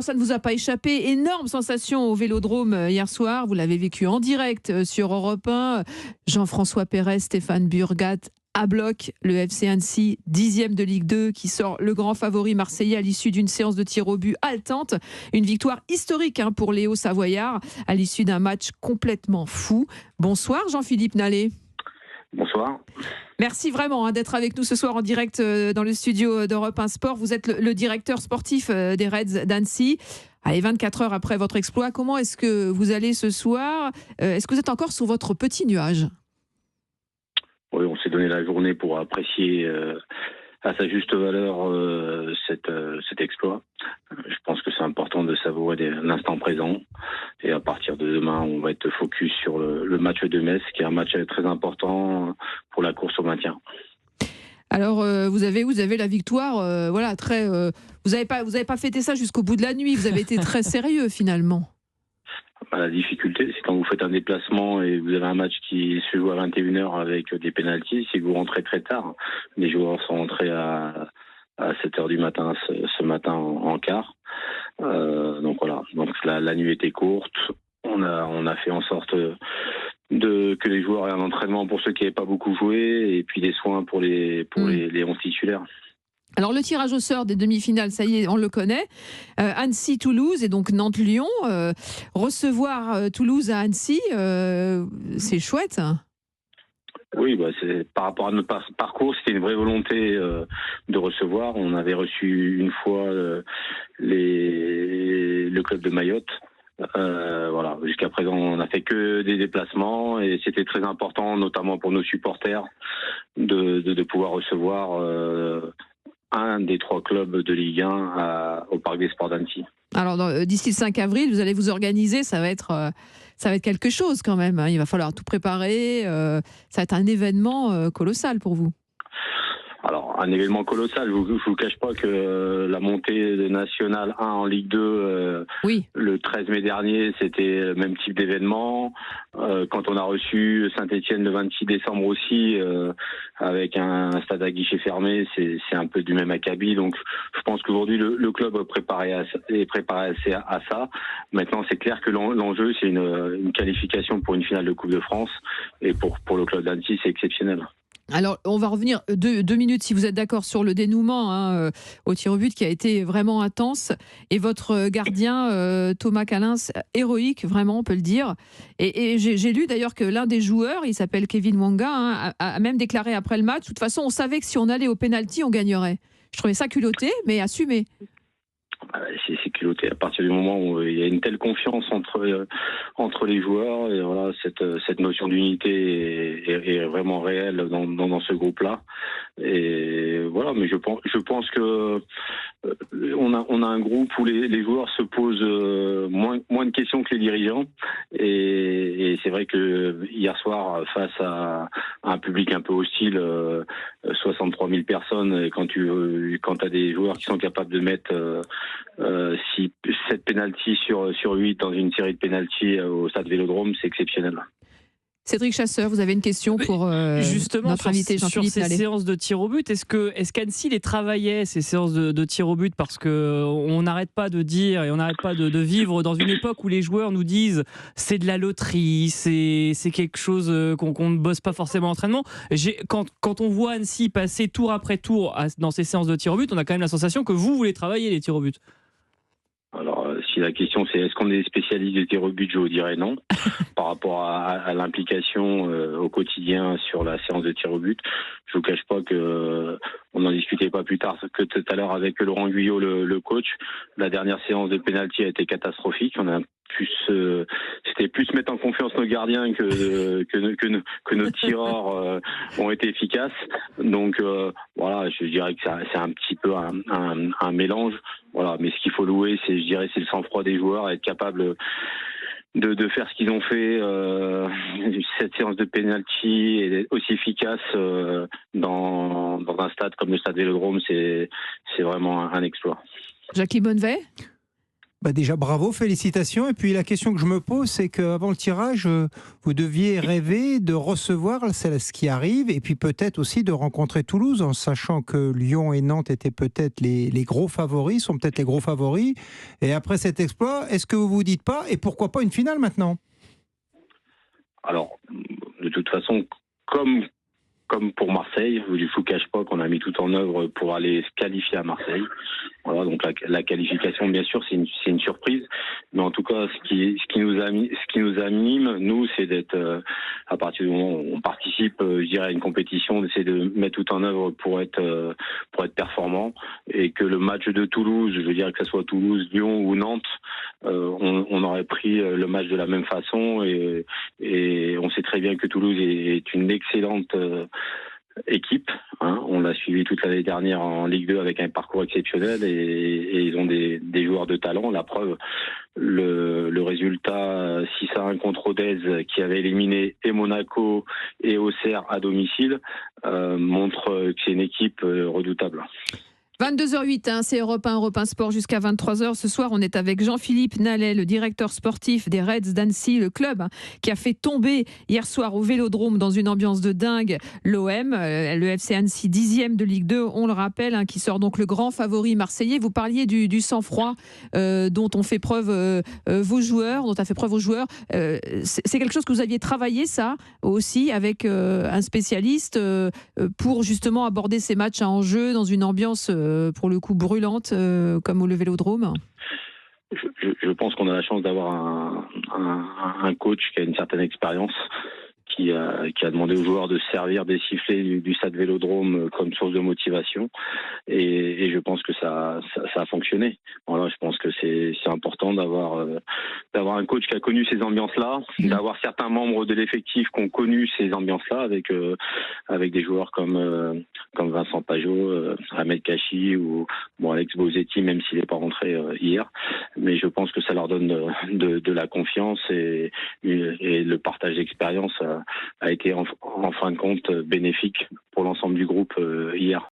Ça ne vous a pas échappé, énorme sensation au Vélodrome hier soir, vous l'avez vécu en direct sur Europe 1. Jean-François Perez, Stéphane Burgat à bloc, le FC Annecy, 10e de Ligue 2, qui sort le grand favori marseillais à l'issue d'une séance de tir au but haletante. Une victoire historique pour les Hauts-Savoyards à l'issue d'un match complètement fou. Bonsoir Jean-Philippe Nallet. Bonsoir. Merci vraiment d'être avec nous ce soir en direct dans le studio d'Europe 1 Sport. Vous êtes le directeur sportif des Reds d'Annecy. Allez, 24 heures après votre exploit, comment est-ce que vous allez ce soir ? Est-ce que vous êtes encore sur votre petit nuage ? Oui, on s'est donné la journée pour apprécier à sa juste valeur cet exploit. Je pense que c'est important de savourer l'instant présent. Et à partir de demain, on va être focus sur le match de Metz, qui est un match très important pour la course au maintien. Alors, vous avez la victoire, très. Vous n'avez pas fêté ça jusqu'au bout de la nuit. Vous avez été très sérieux finalement. La difficulté, c'est quand vous faites un déplacement et vous avez un match qui se joue à 21h avec des pénaltys, c'est que vous rentrez très tard. Les joueurs sont rentrés à 7h du matin ce matin en quart. Donc voilà. Donc la nuit était courte. On a fait en sorte que les joueurs aient un entraînement pour ceux qui n'avaient pas beaucoup joué et puis des soins pour les 11 titulaires. Alors le tirage au sort des demi-finales, ça y est, on le connaît. Annecy-Toulouse et donc Nantes-Lyon. Recevoir Toulouse à Annecy, c'est chouette. Oui, c'est, par rapport à notre parcours, c'était une vraie volonté de recevoir. On avait reçu une fois le club de Mayotte. Voilà, jusqu'à présent, on n'a fait que des déplacements et c'était très important, notamment pour nos supporters, de pouvoir recevoir un des 3 clubs de Ligue 1 au Parc des Sports d'Annecy. Alors, d'ici le 5 avril, vous allez vous organiser, ça va être quelque chose quand même. Il va falloir tout préparer. Ça va être un événement colossal pour vous. Alors, un événement colossal. Je vous cache pas que la montée de National 1 en Ligue 2, oui. Le 13 mai dernier, c'était le même type d'événement. Quand on a reçu Saint-Etienne le 26 décembre aussi, avec un stade à guichet fermé, c'est un peu du même acabit. Donc, je pense qu'aujourd'hui, le club est préparé à ça. Maintenant, c'est clair que l'enjeu, c'est une qualification pour une finale de Coupe de France. Et pour le club d'Annecy, c'est exceptionnel. Alors, on va revenir 2 minutes, si vous êtes d'accord, sur le dénouement au tir au but qui a été vraiment intense. Et votre gardien, Thomas Callens, héroïque, vraiment, on peut le dire. Et j'ai lu d'ailleurs que l'un des joueurs, il s'appelle Kevin Wanga, a même déclaré après le match, de toute façon, on savait que si on allait au pénalty, on gagnerait. Je trouvais ça culotté, mais assumé. C'est culotté à partir du moment où il y a une telle confiance entre les joueurs et voilà, cette notion d'unité est vraiment réelle dans ce groupe-là. Et voilà, mais je pense que on a un groupe où les joueurs se posent moins de questions que les dirigeants. Et c'est vrai que hier soir, face à un public un peu hostile, 63 000 personnes, et quand tu as des joueurs qui sont capables de mettre 7 pénaltys sur 8 dans une série de pénaltys au stade Vélodrome, c'est exceptionnel. Cédric Chasseur, vous avez une question pour justement, notre invité Jean-Philippe Nallet. Sur ces séances de tir au but, est-ce qu'Annecy les travaillait, ces séances de tir au but, parce qu'on n'arrête pas de dire et on n'arrête pas de vivre dans une époque où les joueurs nous disent c'est de la loterie, c'est quelque chose qu'on ne bosse pas forcément en entraînement. Quand on voit Annecy passer tour après tour dans ces séances de tir au but, on a quand même la sensation que vous voulez travailler les tirs au but. Alors, si la question c'est est-ce qu'on est spécialiste des tirs au but, je vous dirais non. Par rapport à l'implication au quotidien sur la séance de tir au but, je vous cache pas que on n'en discutait pas plus tard que tout à l'heure avec Laurent Guyot, le coach. La dernière séance de pénalty a été catastrophique. On a c'était plus mettre en confiance nos gardiens que nos tireurs ont été efficaces. Donc voilà, je dirais que c'est un petit peu un mélange. Voilà, mais ce qu'il faut louer, c'est le sang-froid des joueurs, être capable de faire ce qu'ils ont fait. Cette séance de pénalty est aussi efficace dans un stade comme le stade Vélodrome, c'est vraiment un exploit. Jackie Bonnevet. Bah déjà, bravo, félicitations. Et puis la question que je me pose, c'est qu'avant le tirage, vous deviez rêver de recevoir ce qui arrive et puis peut-être aussi de rencontrer Toulouse, en sachant que Lyon et Nantes étaient peut-être les gros favoris, sont peut-être les gros favoris. Et après cet exploit, est-ce que vous vous dites pas, et pourquoi pas une finale maintenant? Alors, de toute façon, comme pour Marseille, je ne vous cache pas qu'on a mis tout en œuvre pour aller se qualifier à Marseille. Voilà, donc la qualification, bien sûr, c'est une surprise, mais en tout cas, ce qui nous anime, nous, c'est d'être à partir du moment où on participe, je dirais, à une compétition, d'essayer de mettre tout en œuvre pour être performant, et que le match de Toulouse, je veux dire que ce soit Toulouse, Lyon ou Nantes, on aurait pris le match de la même façon, et on sait très bien que Toulouse est une excellente équipe, hein. On l'a suivi toute l'année dernière en Ligue 2 avec un parcours exceptionnel, et ils ont des joueurs de talent. La preuve, le résultat 6-1 contre Rodez, qui avait éliminé et Monaco et Auxerre à domicile, montre que c'est une équipe redoutable. 22h08, c'est Europe 1 Sport jusqu'à 23h. Ce soir, on est avec Jean-Philippe Nallet, le directeur sportif des Reds d'Annecy, le club qui a fait tomber hier soir au Vélodrome dans une ambiance de dingue l'OM, le FC Annecy 10e de Ligue 2, on le rappelle, qui sort donc le grand favori marseillais. Vous parliez du sang-froid dont ont fait preuve vos joueurs, dont a fait preuve vos joueurs. C'est quelque chose que vous aviez travaillé, ça aussi, avec un spécialiste pour justement aborder ces matchs à enjeu dans une ambiance pour le coup brûlante comme au Vélodrome? Je pense qu'on a la chance d'avoir un coach qui a une certaine expérience, qui a demandé aux joueurs de se servir des sifflets du stade Vélodrome comme source de motivation, et je pense que ça a fonctionné. Voilà, je pense que c'est important d'avoir un coach qui a connu ces ambiances-là, d'avoir certains membres de l'effectif qui ont connu ces ambiances-là, avec des joueurs comme Vincent Pajot, Ahmed Kachi ou Alex Bozetti, même s'il n'est pas rentré hier. Mais je pense que ça leur donne de la confiance, et le partage d'expérience a été en fin de compte bénéfique pour l'ensemble du groupe hier.